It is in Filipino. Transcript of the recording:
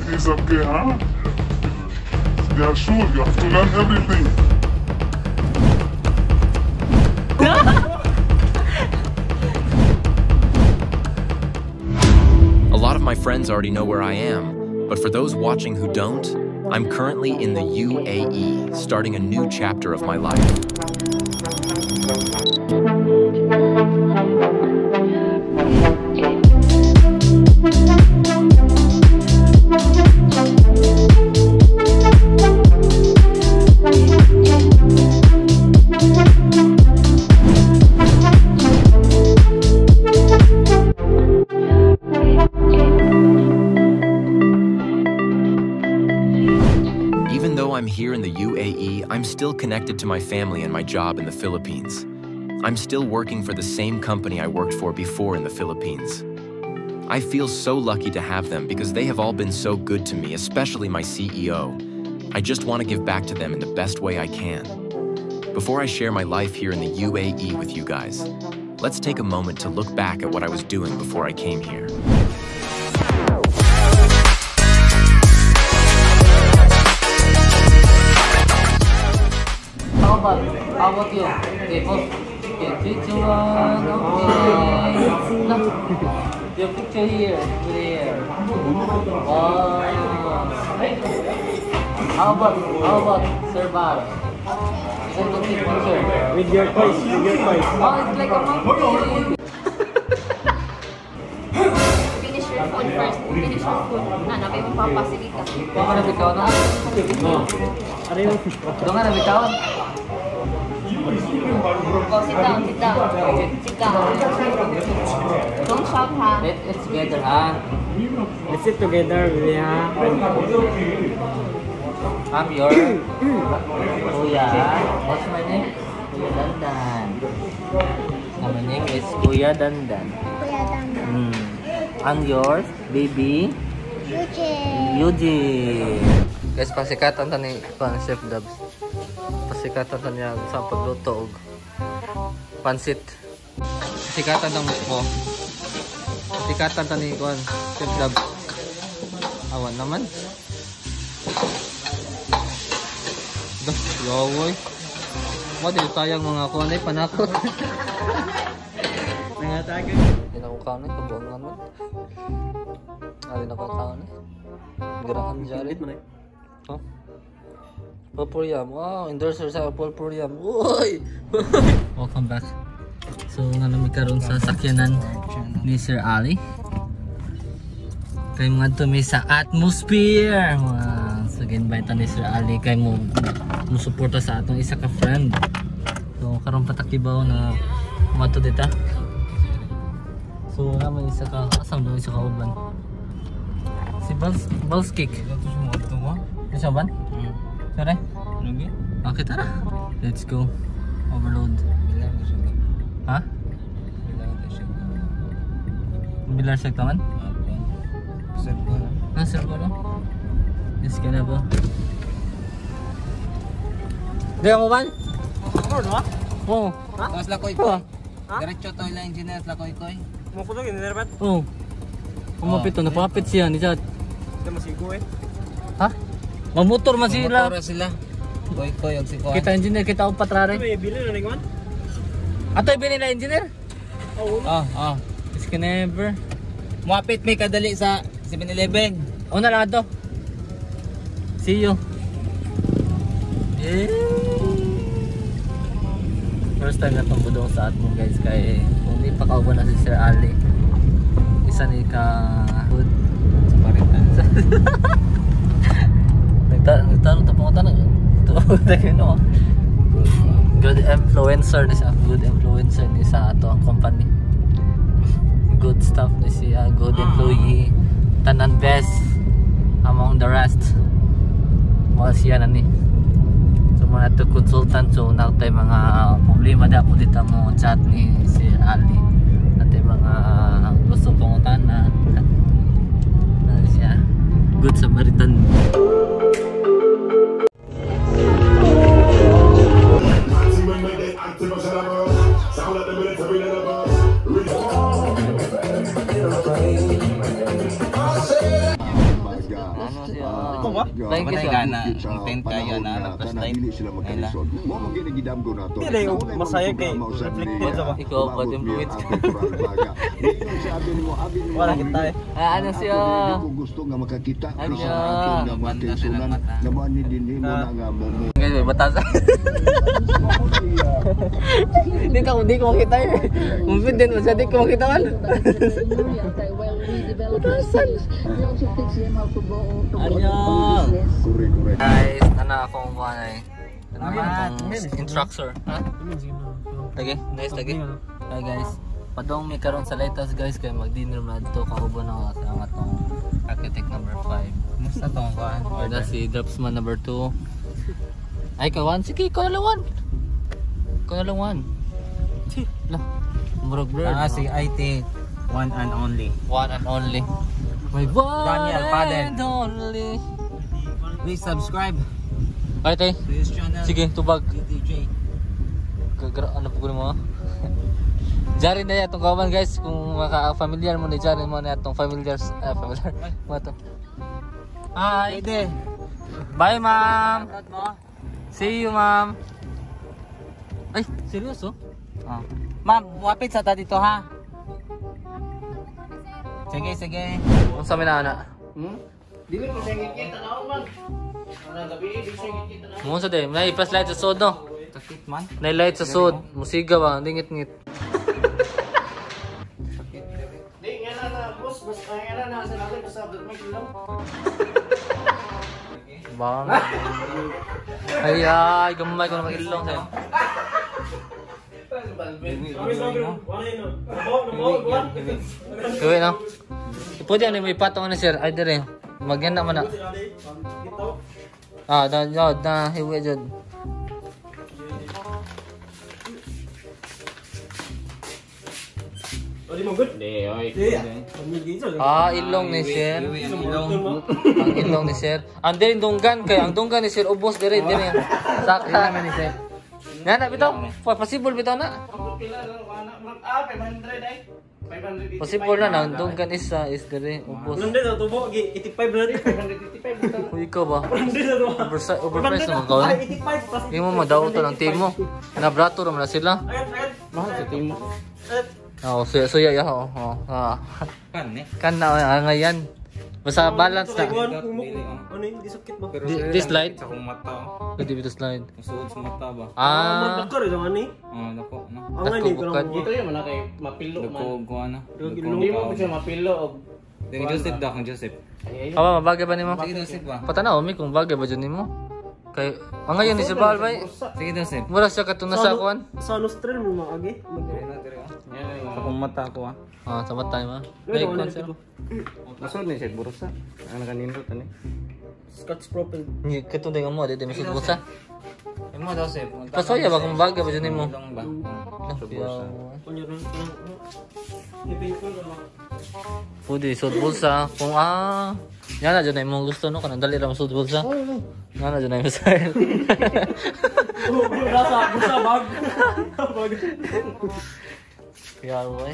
He's up there, huh? Yeah, sure, you have to learn everything. A lot of my friends already know where I am, but for those watching who don't, I'm currently in the UAE, starting a new chapter of my life. Even though I'm here in the UAE, I'm still connected to my family and my job in the Philippines. I'm still working for the same company I worked for before in the Philippines. I feel so lucky to have them because they have all been so good to me, especially my CEO. I just want to give back to them in the best way I can. Before I share my life here in the UAE with you guys, let's take a moment to look back at what I was doing before I came here. How about you? Okay, boss. Okay, picture one. Okay. No. Your picture here. Here. Wow. How about Sir Bar? Is that good picture? With your toys, with your toys. Oh, it's like a monkey. Finish your food first. Finish your food. Na, may mapapasilita. Doon ka nabitaw na? Ano yung Doon ka nabitaw? Go, sit down, sit down. Sit down. Don't shout, ha? Let's together, ha? Let's sit together, really, ha? I'm your Kuya. What's my name? Kuya Dandan. My name is Kuya Dandan. I'm yours, baby. Eugene. Guys, pasikatan ta ni Chef Dubs. Pasikatan ta niya sa pagluto og pansit. Pasikatan ta mo. Pasikatan ta ni Chef Dubs. Awan naman. Yawoy. What is sayang mga kuanay panakot. Nangatagan. Hindi ako kaon ito, buong naman. Hindi ako kaon eh. Gerahan jari. Oh. Purpuriam. Wow, endorser sa Purpuriam. Uy! Welcome back. So, nga namin karoon sa sakyanan ni Sir Ali. Kay mga tumi sa atmosphere. Wow. So, ginbite ni Sir Ali kay mo suporta sa atong isa ka friend. So, karoon patakibaw na mato dita. So, naman isa ka, asam daw isa ka uban. Si Balskik. Ito siya mga ito mo? Isa ban? Sorry? Lagi? Okay, tara. Let's go. Overload. Bilang ko siya. Ha? Bilang ko siya. Bilar siya taman? Set ko na. Sir ko lang. Yes, ka na po. Di ako ban? Ako, no? Oo. Tapos lakoy ko. Diretso to ilang engineer, lakoy ko. Mo ko to, engineer ba? Oo. Kumapit to, napapit siya ni Chad. Ito masigo eh. Ha? Mamotor man sila. Motora sila. Koy og si Kuan. Kita engineer, kita upat rare. May bili na ning one? Ato ibili na engineer? Oh. Is can never. Muapit may kadali sa 7-Eleven. Una lang to. See you. First time na itong budong sa atmo guys. Kaya kung di pa kauban na si Sir Ali. Isa ni ka good. Sa paritan. Nagtanong ta pangutan na. Good influencer ni sa good influencer ni sa ato ang company. Good stuff ni siya, good employee. Tanan best among the rest. Mga siya na ni. So mga to consultant, so nakatay mga problema na po dito mo chat ni si Ali. Natay mga gusto pangutan na siya. Good Samaritan. Sound like the military level. ba? Thank you, Patay sir. ka na. Ang tent kayo na. Tapos tayo. Ayla. Masaya kay reflected sa ba? Ikaw ba influence ka? Wala kita eh. Ano siya? Gusto nga makakita Ano? sa ating nga mga tensunan na mo ni dinhi mo na nga mo. Guys, may batas. Hindi ko makita eh. Confident mo siya, di ko makita man. Ano? Correct. Guys, akong kuha na eh. Akong instructor. Ha? Lagi? Guys, lagi? Hi guys. Padong may karon sa lighthouse guys, kaya mag-dinner na dito. Kaubo na sa atong architect number 5. Musta tong kuan? Or si Dropsman number 2. Ay, kawan. Sige, ikaw na lang 1. Ikaw na lang 1. Lah, murag blur. Si IT, one and only. One and only. My one Daniel Paden. and only. Please subscribe Ay, tay. to his channel. Sige, tubag. DJ. Ano po mo? Jari na itong kawan guys. Kung maka-familiar mo ni Jari mo na itong familiar. Familiar. Mo to. Hi. Bye, ma'am. See you, ma'am. Ay, seryoso? Ma'am, wapit sa ta dito ha. Sige. Ang sa minana. Dili ko siya ngikita na man. Ana gabi di siya ngikita na. Mo sa day, may plus light sa sod no. Sakit man. Nay light sa sod, musiga ba, dingit-ngit. Di nga na boss, mas kaya na sa natin sa may kilo. Bang. Ay, gamay ko na mag-ilong sa'yo. Kawin no? Pwede ano may patong na sir, ay dire. Magyan na man na. Na hiwi dyan. Ilong ni sir. Ang ilong ni sir. Ang din dunggan kay ang dunggan ni sir ubos dire. Saka naman ni sir. Nana bitaw, possible bitaw na. Possible na ang dunggan isa is dire ubos. Nandito tubo 85 Uy ka ba? Nandito Overpriced naman ka. 85 Hindi mo madaw to ng team mo. Nabrato naman na sila. Mahal sa team mo. Oo, suya ya ho. Kan eh. Kan na ngayon. Basta balance na. Ano yung disakit ba? This slide? Sa kong mata. Pwede dito slide. Masuot sa mata ba? Magdakar ito ano eh. Nako. Ang nga hindi ko Bukad. lang. Ito yung mana kay mapilo man. Nako ko ana. Hindi mo siya mapilo og Ding Joseph da kang Joseph. Aba, mabagay ba ni mo? Sige Joseph ba? Patanaw mi kung bagay ba dyan ni mo? Kay, ang ngayon ni si Paul ba? Sige Joseph. Mura siya katuna sa kuan? Sa nostril mo maagi. Sa kong mata ko ah. Sa matay mo. May kuan sir. Masuot ni siya burusa. Ang nakanindot ani. Scotch profile. Ni katun din mo, dito masud busa. Imo Joseph. Pasoya ba kung bagay ba dyan ni mo? Lang ba? Kunya ron. Ipin ko na. Pwede sud bulsa. Kung yan na dyan na imong gusto no, kanang dali lang sud bulsa. Yan na dyan na imong style. Busa bag. Kaya boy.